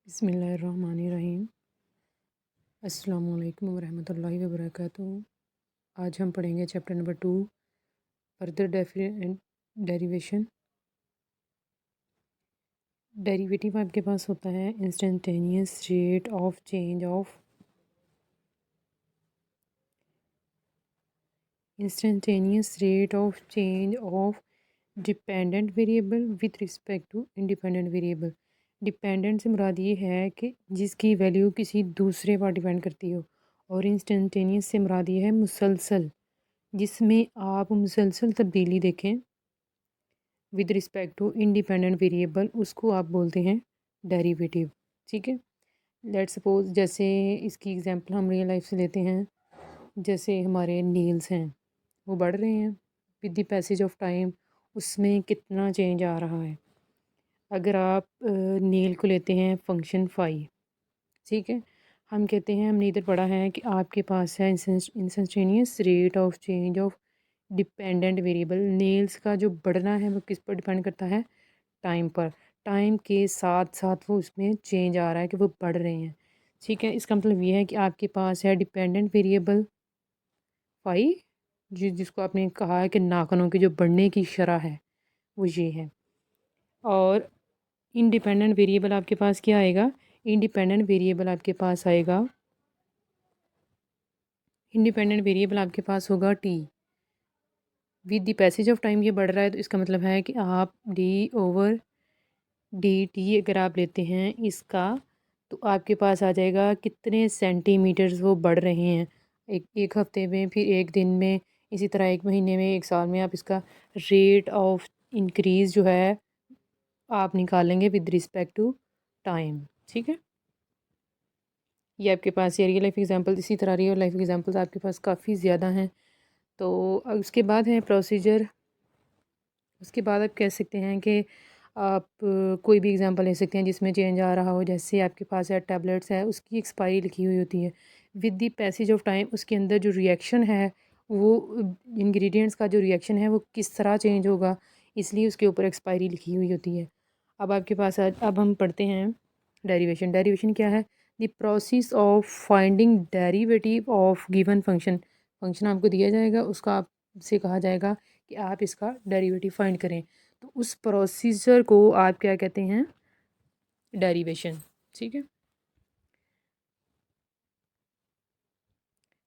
बिस्मिल्लाहिर्रहमानिर्रहीम। अस्सलामुअलैकुम वरहमतुल्लाहि वबरकातुहू। आज हम पढ़ेंगे chapter number 2, further derivation. Derivative आपके पास होता है instantaneous rate of change of dependent variable with respect to independent variable. Dependent से मुराद ये है कि जिसकी वैल्यू किसी दूसरे पर डिपेंड करती हो, और इंस्टेंटेनियस से मुराद ये है मुसलसल, जिसमें आप मुसलसल तब्दीली देखें with respect to independent variable, उसको आप बोलते हैं डेरिवेटिव। ठीक है, लेट्स सपोज, जैसे इसकी एग्जांपल हम रियल लाइफ से लेते हैं। जैसे हमारे नील्स हैं, वो बढ़ रहे हैं with the passage of time, उसमें कितना चेंज आ रहा है। अगर आप नील को लेते हैं फंक्शन फाई, ठीक है, हम कहते हैं, हमने इधर पढ़ा है कि आपके पास है instantaneous rate of change of dependent variable. Nails का जो बढ़ना है वो किस पर डिपेंड करता है? टाइम पर। टाइम के साथ साथ वो उसमें चेंज आ रहा है कि वो बढ़ रहे हैं। ठीक है, इसका मतलब ये है कि आपके पास है डिपेंडेंट वेरिएबल फाई, जिसको आपने कहा है कि नाखूनों की जो बढ़ने की शरह है वो ये है। और इंडिपेंडेंट वेरिएबल आपके पास क्या आएगा? इंडिपेंडेंट वेरिएबल आपके पास आएगा, इंडिपेंडेंट वेरिएबल आपके पास होगा T. With the passage of time ये बढ़ रहा है, तो इसका मतलब है कि आप डी ओवर डी टी अगर आप लेते हैं इसका, तो आपके पास आ जाएगा कितने सेंटीमीटर्स वो बढ़ रहे हैं एक एक हफ्ते में, फिर एक दिन में, इसी तरह एक महीने में, एक साल में। आप इसका रेट ऑफ इंक्रीज़ जो है आप निकालेंगे विद रिस्पेक्ट टू टाइम। ठीक है, ये आपके पास ये रियल लाइफ एग्जांपल। इसी तरह रियल लाइफ एग्जांपल्स आपके पास काफ़ी ज़्यादा हैं। तो उसके बाद है प्रोसीजर। उसके बाद आप कह सकते हैं कि आप कोई भी एग्जांपल ले सकते हैं जिसमें चेंज आ रहा हो। जैसे आपके पास है टैबलेट्स है, उसकी एक्सपायरी लिखी हुई होती है। With the passage of time उसके अंदर जो रिएक्शन है, वो इंग्रेडिएंट्स का जो रिएक्शन है वो किस तरह चेंज होगा, इसलिए उसके ऊपर एक्सपायरी लिखी हुई होती है। अब आपके पास अब हम पढ़ते हैं डेरिवेशन। डेरिवेशन क्या है? The process of finding derivative of given function. Function आपको दिया जाएगा, उसका आपसे कहा जाएगा कि आप इसका डेरिवेटिव फाइंड करें, तो उस प्रोसीजर को आप क्या कहते हैं? डेरिवेशन। ठीक है,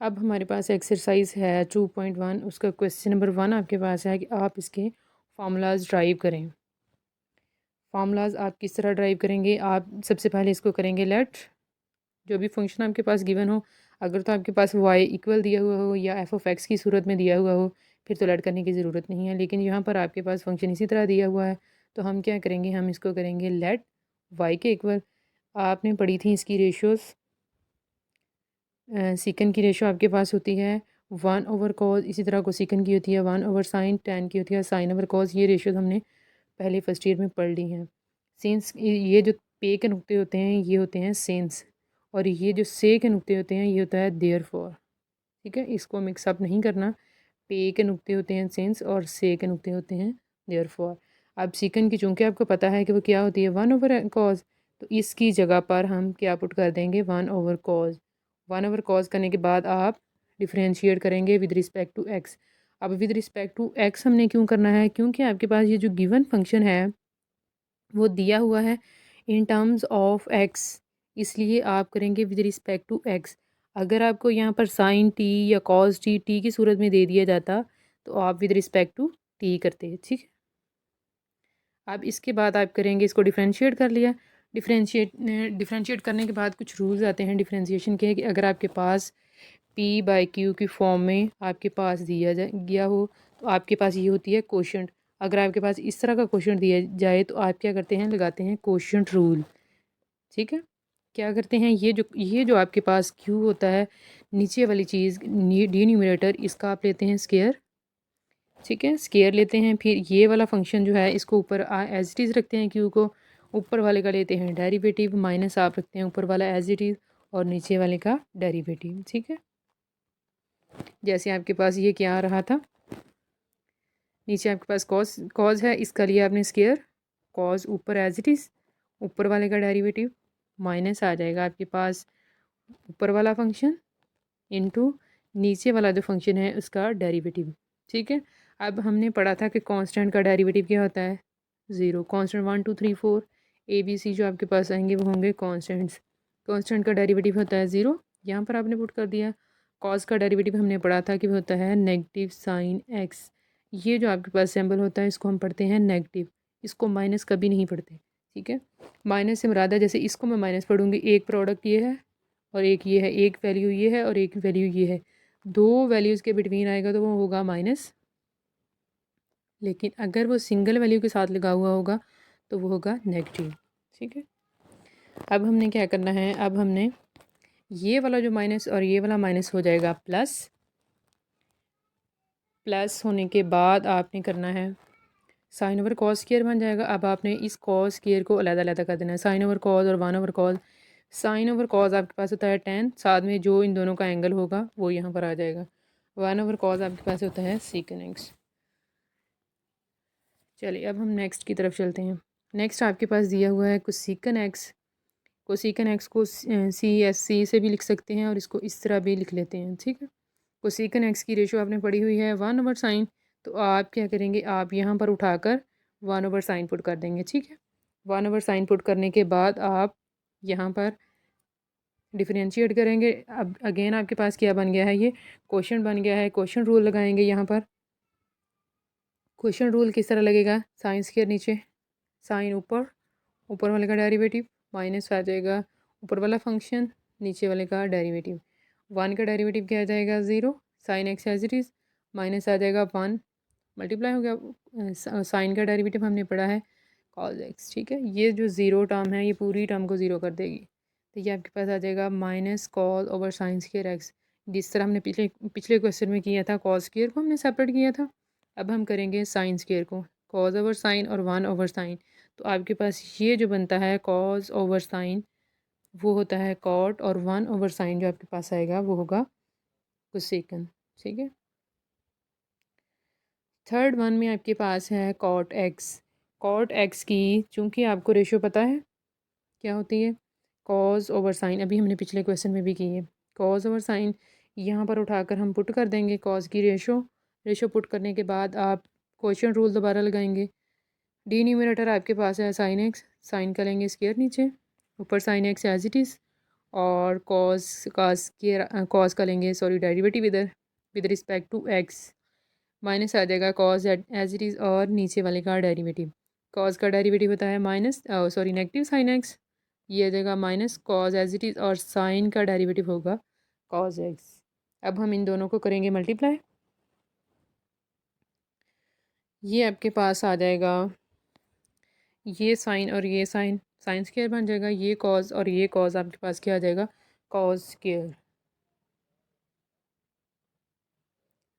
अब हमारे पास एक्सरसाइज है 2.1। उसका क्वेश्चन नंबर 1 आपके पास है कि आप इसके फार्मूलाज ड्राइव करें। फार्मूलाज आप किस तरह ड्राइव करेंगे? आप सबसे पहले इसको करेंगे लेट, जो भी फंक्शन आपके पास गिवन हो। अगर तो आपके पास वाई इक्वल दिया हुआ हो या एफ ऑफ एक्स की सूरत में दिया हुआ हो, फिर तो लेट करने की ज़रूरत नहीं है। लेकिन यहाँ पर आपके पास फंक्शन इसी तरह दिया हुआ है, तो हम क्या करेंगे? हम इसको करेंगे लेट वाई के इक्वल। आपने पढ़ी थी इसकी रेशोज़। सीकन की रेशो आपके पास होती है 1/cos, इसी तरह कोसिकन की होती है 1/sin, टैन की होती है sin/cos। ये रेशोज़ हमने पहले फर्स्ट ईयर में पढ़ ली हैं। सेंस, ये जो पे के नुक्ते होते हैं ये होते हैं सेंस, और ये जो से के नुक्ते होते हैं ये होता है देयरफॉर। ठीक है, इसको मिक्सअप नहीं करना। पे के नुक्ते होते हैं सेंस, और से के नुक्ते होते हैं देयरफॉर। अब सीकन की चूँकि आपको पता है कि वो क्या होती है 1/cos, तो इसकी जगह पर हम क्या पुट कर देंगे? 1/cos। 1/cos करने के बाद आप डिफ्रेंशिएट करेंगे विद रिस्पेक्ट टू एक्स। अब विद रिस्पेक्ट टू एक्स हमने क्यों करना है? क्योंकि आपके पास ये जो गिवन फंक्शन है वो दिया हुआ है इन टर्म्स ऑफ एक्स, इसलिए आप करेंगे विद रिस्पेक्ट टू एक्स। अगर आपको यहाँ पर साइन टी या कॉस टी टी की सूरत में दे दिया जाता, तो आप विद रिस्पेक्ट टू टी करते। ठीक है, अब इसके बाद आप करेंगे, इसको डिफ्रेंशिएट कर लिया। डिफ्रेंशिएट करने के बाद कुछ रूल्स आते हैं डिफ्रेंशिएशन के, कि अगर आपके पास p/q की फॉर्म में आपके पास दिया गया हो, तो आपके पास ये होती है कोशंट। अगर आपके पास इस तरह का कोशंट दिया जाए, तो आप क्या करते हैं? लगाते हैं कोशंट रूल। ठीक है, क्या करते हैं? ये जो आपके पास q होता है, नीचे वाली चीज़ डिनोमिनेटर, इसका आप लेते हैं स्केयर। ठीक है, स्केयर लेते हैं। फिर ये वाला फंक्शन जो है इसको ऊपर एज इट इज़ रखते हैं, क्यू को। ऊपर वाले का लेते हैं डेरिवेटिव, माइनस आप रखते हैं ऊपर वाला एज इट इज़, और नीचे वाले का डेरिवेटिव। ठीक है, जैसे आपके पास ये क्या आ रहा था, नीचे आपके पास कॉस कॉज है, इसका लिया आपने स्केयर, कॉज ऊपर एज इट इज़, ऊपर वाले का डेरिवेटिव। माइनस आ जाएगा आपके पास ऊपर वाला फंक्शन इनटू नीचे वाला जो फंक्शन है उसका डेरिवेटिव। ठीक है, अब हमने पढ़ा था कि कांस्टेंट का डेरिवेटिव क्या होता है, ज़ीरो। कांस्टेंट 1 2 3 4 ABC जो आपके पास आएंगे वो होंगे कांस्टेंट्स। कांस्टेंट का डेरिवेटिव होता है ज़ीरो, यहाँ पर आपने पुट कर दिया। कॉस का डेरिवेटिव हमने पढ़ा था कि वो होता है नेगेटिव साइन एक्स। ये जो आपके पास सिंबल होता है इसको हम पढ़ते हैं नेगेटिव, इसको माइनस कभी नहीं पढ़ते। ठीक है, माइनस से मुराद है जैसे इसको मैं माइनस पढ़ूंगी, एक प्रोडक्ट ये है और एक ये है, एक वैल्यू ये है और एक वैल्यू ये है, दो वैल्यूज़ के बिटवीन आएगा तो वो होगा माइनस। लेकिन अगर वो सिंगल वैल्यू के साथ लगा हुआ होगा तो वो होगा नेगेटिव। ठीक है, अब हमने क्या करना है, अब हमने ये वाला जो माइनस और ये वाला माइनस हो जाएगा प्लस। प्लस होने के बाद आपने करना है साइन ओवर कॉस स्क्वायर बन जाएगा। अब आपने इस कॉस स्क्वायर को अलग-अलग कर देना है, साइन ओवर कॉस और 1/cos। साइन ओवर कॉस आपके पास होता है 10, साथ में जो इन दोनों का एंगल होगा वो यहाँ पर आ जाएगा। 1/cos आपके पास होता है सीकन एक्स। चलिए अब हम नेक्स्ट की तरफ चलते हैं। नेक्स्ट आपके पास दिया हुआ है कोसेकन एक्स। कोसेकन एक्स को CSC से भी लिख सकते हैं और इसको इस तरह भी लिख लेते हैं। ठीक है, कोसेकन एक्स की रेशो आपने पढ़ी हुई है 1/sin। तो आप क्या करेंगे, आप यहाँ पर उठाकर 1/sin पुट कर देंगे। ठीक है, 1/sin पुट करने के बाद आप यहाँ पर डिफरेंशिएट करेंगे। अब अगेन आपके पास क्या बन गया है, ये क्वेश्चन बन गया है। क्वेश्चन रूल लगाएंगे यहाँ पर। क्वेश्चन रूल किस तरह लगेगा, साइन स्क्वायर नीचे, साइन ऊपर, ऊपर वाले का डेरिवेटिव माइनस आ जाएगा ऊपर वाला फंक्शन, नीचे वाले का डेरिवेटिव। 1 का डेरिवेटिव क्या आ जाएगा, zero. Sine x as it is minus आ जाएगा 1, मल्टीप्लाई हो गया। साइन का डेरिवेटिव हमने पढ़ा है कॉस एक्स। ठीक है, ये जो ज़ीरो टर्म है ये पूरी टर्म को ज़ीरो कर देगी। तो ये आपके पास आ जाएगा minus cos over sine square x. जिस तरह हमने पिछले पिछले क्वेश्चन में किया था, कॉस स्क्वायर को हमने सेपरेट किया था, अब हम करेंगे साइन स्क्वायर को। कॉस ओवर साइन और 1/sin। तो आपके पास ये जो बनता है कॉस ओवर साइन वो होता है कॉट, और 1/sin जो आपके पास आएगा वो होगा कोसेकन। ठीक है, थर्ड वन में आपके पास है कॉट एक्स। कॉट एक्स की चूंकि आपको रेशो पता है क्या होती है, कॉस ओवर साइन, अभी हमने पिछले क्वेश्चन में भी की है। कॉस ओवर साइन यहाँ पर उठाकर हम पुट कर देंगे कॉस की रेशो। रेशो पुट करने के बाद आप क्वेश्चन रूल दोबारा लगाएंगे। डी न्यूमरेटर आपके पास है साइन एक्स, साइन का लेंगे स्क्वायर नीचे, ऊपर sine x as it is, और कॉस का लेंगे सॉरी डेरिवेटिव इधर with respect to x, minus आ जाएगा कॉस एज इट इज़ और नीचे वाले का डेरिवेटिव। कॉस का डेरिवेटिव होता है minus sorry negative sine x, ये आ जाएगा minus cos as it is, और साइन का डेरिवेटिव होगा कॉस एक्स। अब हम इन दोनों को करेंगे मल्टीप्लाई, ये आपके पास आ जाएगा ये साइन और ये साइन, साइन स्क्वायर बन जाएगा, ये कॉस और ये कॉस आपके पास क्या आ जाएगा, कॉस स्क्वायर।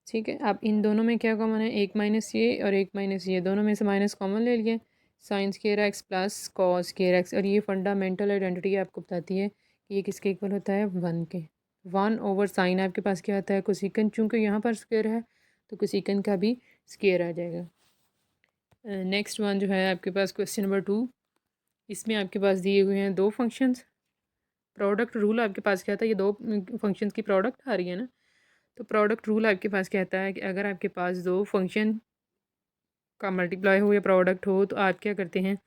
ठीक है, अब इन दोनों में क्या कॉमन है, एक माइनस ये और एक माइनस ये, दोनों में से माइनस कॉमन ले लिए, sine square x plus cos square x. और ये फंडामेंटल आइडेंटिटी आपको बताती है कि ये किसके इक्वल होता है, 1 के। 1/sin आपके पास क्या होता है, कोसेकन, चूँकि यहाँ पर स्क्वायर है तो कोसेकन का भी स्क्वायर आ जाएगा। नेक्स्ट वन जो है आपके पास क्वेश्चन नंबर 2, इसमें आपके पास दिए हुए हैं दो फंक्शंस। प्रोडक्ट रूल आपके पास क्या था, ये दो फंक्शंस की प्रोडक्ट आ रही है ना, तो प्रोडक्ट रूल आपके पास कहता है कि अगर आपके पास दो फंक्शन का मल्टीप्लाई हो या प्रोडक्ट हो तो आप क्या करते हैं,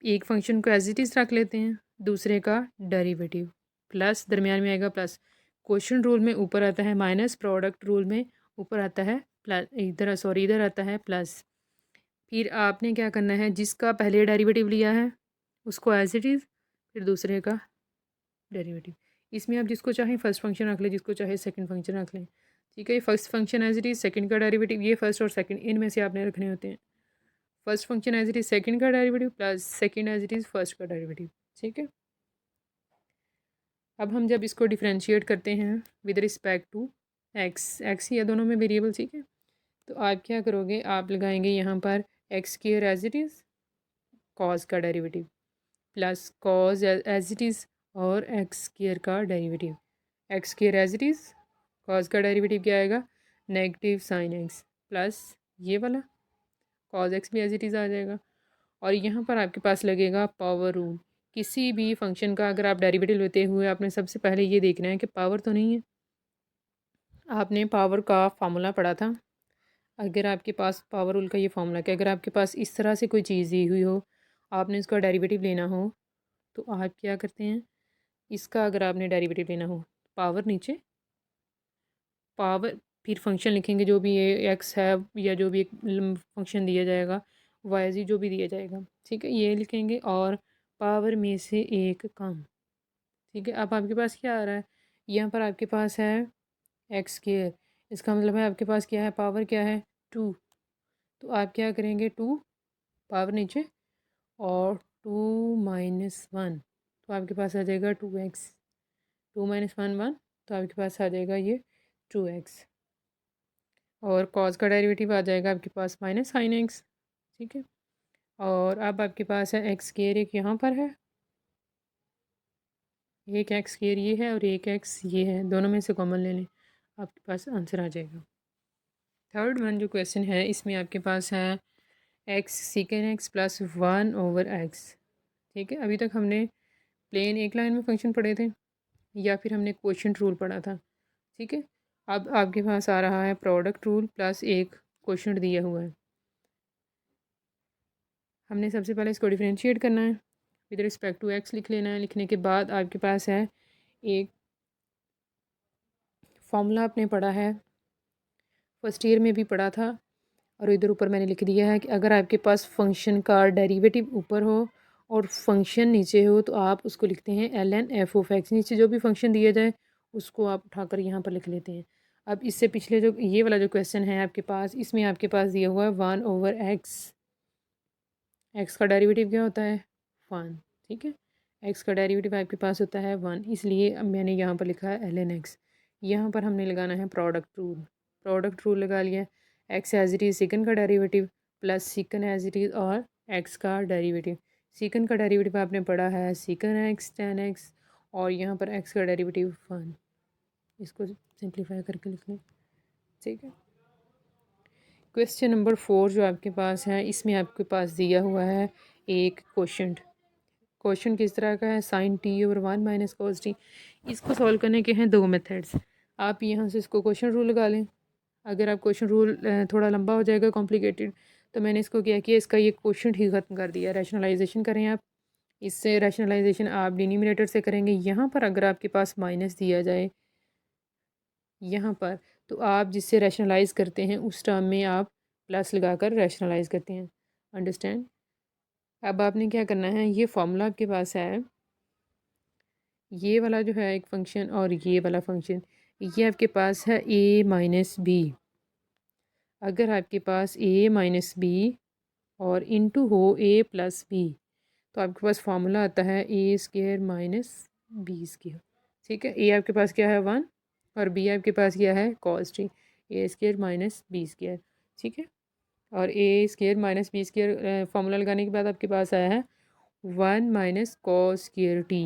एक फंक्शन को एज इट इज़ रख लेते हैं, दूसरे का डेरिवेटिव, प्लस दरमियान में आएगा प्लस। क्वेश्चन रूल में ऊपर आता है माइनस, प्रोडक्ट रूल में ऊपर आता है प्लस, इधर सॉरी इधर आता है प्लस। फिर आपने क्या करना है, जिसका पहले डेरिवेटिव लिया है उसको एज इट इज़, फिर दूसरे का डेरिवेटिव। इसमें आप जिसको चाहें फर्स्ट फंक्शन रख लें, जिसको चाहे सेकंड फंक्शन रख लें। ठीक है, first function as it is, second का डेरिवेटिव, ये फर्स्ट और सेकंड इनमें से आपने रखने होते हैं। First function as it is second का derivative plus second as it is first का डेरिवेटिव। ठीक है, अब हम जब इसको डिफ्रेंशिएट करते हैं with respect to x, x ही है दोनों में वेरिएबल। ठीक है, तो आप क्या करोगे, आप लगाएंगे यहाँ पर x square as it is cos का derivative plus cos as it is और एक्स स्क्वायर का derivative. X square as it is, cos का डेरिवेटिव क्या आएगा, नेगेटिव साइन एक्स, प्लस ये वाला कॉस एक्स भी एज इट इज़ आ जाएगा। और यहाँ पर आपके पास लगेगा पावर रूल। किसी भी फंक्शन का अगर आप डेरिवेटिव लेते हुए आपने सबसे पहले ये देखना है कि पावर तो नहीं है। आपने पावर का फार्मूला पढ़ा था। अगर आपके पास पावर रूल का ये फार्मूला कि अगर आपके पास इस तरह से कोई चीज़ दी हुई हो, आपने इसका डेरिवेटिव लेना हो, तो आप क्या करते हैं, इसका अगर आपने डेरिवेटिव लेना हो, पावर नीचे, पावर, फिर फंक्शन लिखेंगे जो भी ये एक्स है या जो भी एक फंक्शन दिया जाएगा, वाई जी जो भी दिया जाएगा, ठीक है, ये लिखेंगे और पावर में से एक कम। ठीक है, अब आपके पास क्या आ रहा है, यहाँ पर आपके पास है एक्स स्क्वेयर, इसका मतलब है आपके पास क्या है, पावर क्या है, टू। तो आप क्या करेंगे, टू पावर नीचे और टू माइनस वन, तो आपके पास आ जाएगा two x, two minus one one, तो आपके पास आ जाएगा ये टू एक्स, और कॉस का डेरिवेटिव आ जाएगा आपके पास माइनस साइन एक्स। ठीक है, और अब आपके पास है एक्स स्क्वेयर, एक यहाँ पर है, एक एक्स स्क्वेयर ये है और एक एक्स ये है, दोनों में से कॉमन ले लें, आपके पास आंसर आ जाएगा। थर्ड वन जो क्वेश्चन है इसमें आपके पास है x secant x plus one over x. ठीक है, अभी तक हमने प्लेन एक लाइन में फंक्शन पढ़े थे या फिर हमने क्वोशंट रूल पढ़ा था। ठीक है, अब आपके पास आ रहा है प्रोडक्ट रूल प्लस एक क्वोशंट दिया हुआ है। हमने सबसे पहले इसको डिफरेंशिएट करना है, विद रिस्पेक्ट टू एक्स लिख लेना है। लिखने के बाद आपके पास है एक फॉर्मूला आपने पढ़ा है, फर्स्ट ईयर में भी पढ़ा था, और इधर ऊपर मैंने लिख दिया है कि अगर आपके पास फंक्शन का डेरिवेटिव ऊपर हो और फंक्शन नीचे हो तो आप उसको लिखते हैं L N F of x. नीचे जो भी फंक्शन दिया जाए उसको आप उठाकर यहाँ पर लिख लेते हैं। अब इससे पिछले जो ये वाला जो क्वेश्चन है आपके पास, इसमें आपके पास दिया हुआ है वन ओवर एक्स, एक्स का डेरिवेटिव क्या होता है, वन। ठीक है, एक्स का डेरिवेटिव आपके पास होता है वन, इसलिए अब मैंने यहाँ पर लिखा है एल एन एक्स। यहाँ पर हमने लगाना है प्रोडक्ट रूल, प्रोडक्ट रूल लगा लिया, x as it is secant का derivative plus secant as it is और एक्स का डेरिवेटिव। सिकन का डेरिवेटिव आपने पढ़ा है सिकन एक्स टेन एक्स, और यहाँ पर एक्स का डेरिवेटिव वन, इसको सिंप्लीफाई करके लिख लें। ठीक है, क्वेश्चन नंबर 4 जो आपके पास है इसमें आपके पास दिया हुआ है एक क्वेश्चन। क्वेश्चन किस तरह का है, sine t over one minus cos t. इसको सॉल्व करने के हैं दो मेथड्स। आप यहाँ से इसको क्वेश्चन रूल लगा लें। अगर आप क्वेश्चन रूल थोड़ा लंबा हो जाएगा कॉम्प्लिकेटेड, तो मैंने इसको क्या किया, इसका ये क्वेश्चन ही ख़त्म कर दिया। रैशनलाइजेशन करें आप, इससे रैशनलाइजेशन आप डिनोमिनेटर से करेंगे। यहाँ पर अगर आपके पास माइनस दिया जाए यहाँ पर, तो आप जिससे रैशनलाइज करते हैं उस टर्म में आप प्लस लगाकर रैशनलाइज करते हैं। अंडरस्टैंड। अब आपने क्या करना है, ये फॉर्मूला आपके पास है, ये वाला जो है एक फंक्शन और ये वाला फंक्शन, ये आपके पास है ए माइनस बी। अगर आपके पास ए माइनस बी और इनटू हो ए प्लस बी, तो आपके पास फार्मूला आता है ए स्क्वेयर माइनस बी स्क्वेयर। ठीक है, ए आपके पास क्या है वन, और बी आपके पास क्या है cos t, a square minus b square. ठीक है, और a square minus b square formula लगाने के बाद आपके पास आया है one minus cos square t.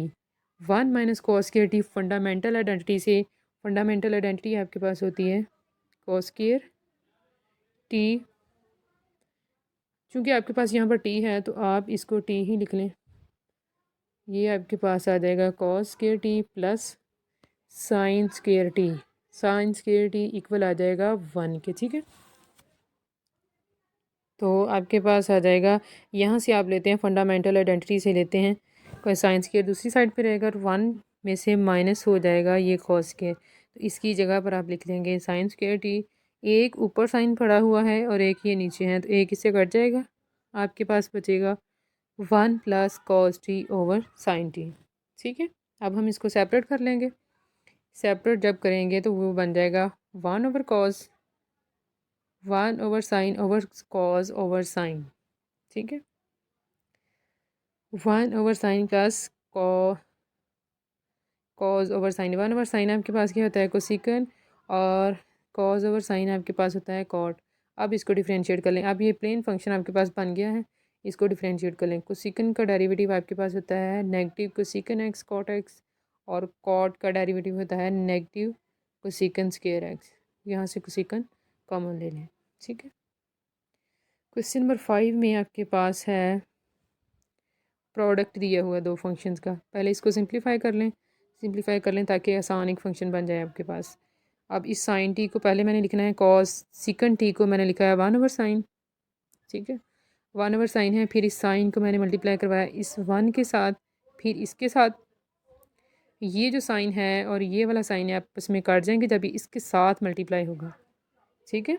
One minus cos square t fundamental identity से, फंडामेंटल आइडेंटिटी आपके पास होती है कॉस स्क्वेयर टी। चूँकि आपके पास यहाँ पर टी है तो आप इसको टी ही लिख लें। ये आपके पास आ जाएगा cos square t plus sine square t, sine square t equal आ जाएगा वन के। ठीक है, तो आपके पास आ जाएगा, यहाँ से आप लेते हैं फंडामेंटल आइडेंटिटी से लेते हैं, कोई साइन स्क्वेयर दूसरी साइड पे रहेगा और वन में से माइनस हो जाएगा ये कॉस स्क्वेयर, तो इसकी जगह पर आप लिख लेंगे साइन स्क्वेयर टी। एक ऊपर साइन पड़ा हुआ है और एक ये नीचे है, तो एक इससे कट जाएगा, आपके पास बचेगा one plus cos t over sine t. ठीक है, अब हम इसको सेपरेट कर लेंगे। सेपरेट जब करेंगे तो वो बन जाएगा one over cos, one over sine over cos over sine. ठीक है, one over sine plus cos over sine, one over sine आपके पास क्या होता है कोसिकन, और कॉस ओवर साइन आपके पास होता है कॉट। अब इसको डिफरेंशिएट कर लें। अब ये प्लेन फंक्शन आपके पास बन गया है, इसको डिफरेंशिएट कर लें। कोसिकन का डेरिवेटिव आपके पास होता है negative cosec x cot x, और कॉट का डेरिवेटिव होता है नेगेटिव कोसिकन स्क्वेयर एक्स। यहाँ से कोसिकन कॉमन ले लें। ठीक है, क्वेश्चन नंबर 5 में आपके पास है प्रोडक्ट दिया हुआ है दो फंक्शंस का। पहले इसको सिंप्लीफाई कर लें ताकि आसान एक फंक्शन बन जाए आपके पास। अब इस साइन टी को पहले मैंने लिखना है कॉस सिकन टी को मैंने लिखा है 1/sin, ठीक है, 1/sin है। फिर इस साइन को मैंने मल्टीप्लाई करवाया इस 1 के साथ, फिर इसके साथ। ये जो साइन है और ये वाला साइन है आपस में काट जाएंगे जब इसके साथ मल्टीप्लाई होगा, ठीक है।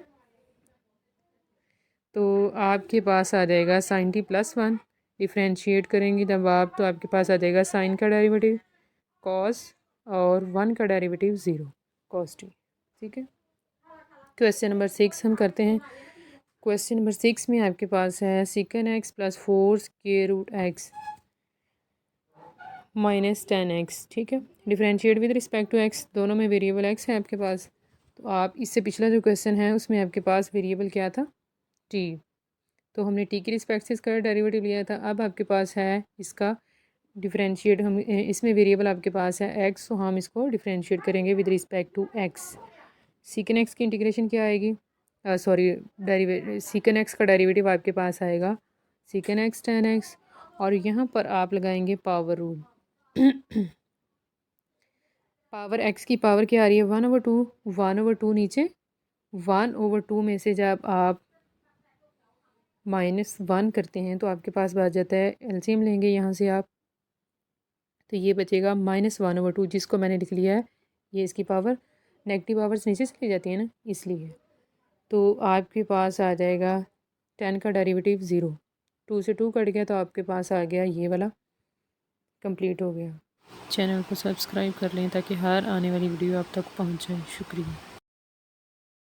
तो आपके पास आ जाएगा sin t + 1। डिफ्रेंशिएट करेंगे जब आप, तो आपके पास आ जाएगा साइन का डेरिवेटिव कॉस और 1 का डेरिवेटिव 0 cos t, ठीक है। क्वेश्चन नंबर 6 हम करते हैं। क्वेश्चन नंबर 6 में आपके पास है सिकन x + 4√x - 10x, ठीक है। Differentiate with respect to x, दोनों में वेरिएबल x है आपके पास। तो आप इससे पिछला जो क्वेश्चन है उसमें आपके पास वेरिएबल क्या था, t। तो हमने टी की रिस्पेक्ट से इसका डेरिवेटिव लिया था। अब आपके पास है इसका डिफरेंशिएट, हम इसमें वेरिएबल आपके पास है एक्स, तो हम इसको डिफरेंशिएट करेंगे with respect to x. Secant x की इंटीग्रेशन क्या आएगी, सॉरी सीकन एक्स का डेरिवेटिव आपके पास आएगा सीकन एक्स 10x, और यहाँ पर आप लगाएंगे पावर रूल। पावर एक्स की पावर क्या आ रही है 1/2, 1/2 नीचे 1/2 में से जब आप -1 करते हैं तो आपके पास बच जाता है, एलसीएम लेंगे यहाँ से आप, तो ये बचेगा -1/2, जिसको मैंने लिख लिया है ये इसकी पावर। नेगेटिव पावर्स नीचे चली जाती है ना, इसलिए। तो आपके पास आ जाएगा 10 का डेरिवेटिव 0, 2 से 2 कट गया तो आपके पास आ गया ये वाला, कंप्लीट हो गया। चैनल को सब्सक्राइब कर लें ताकि हर आने वाली वीडियो आप तक पहुँच जाए। शुक्रिया।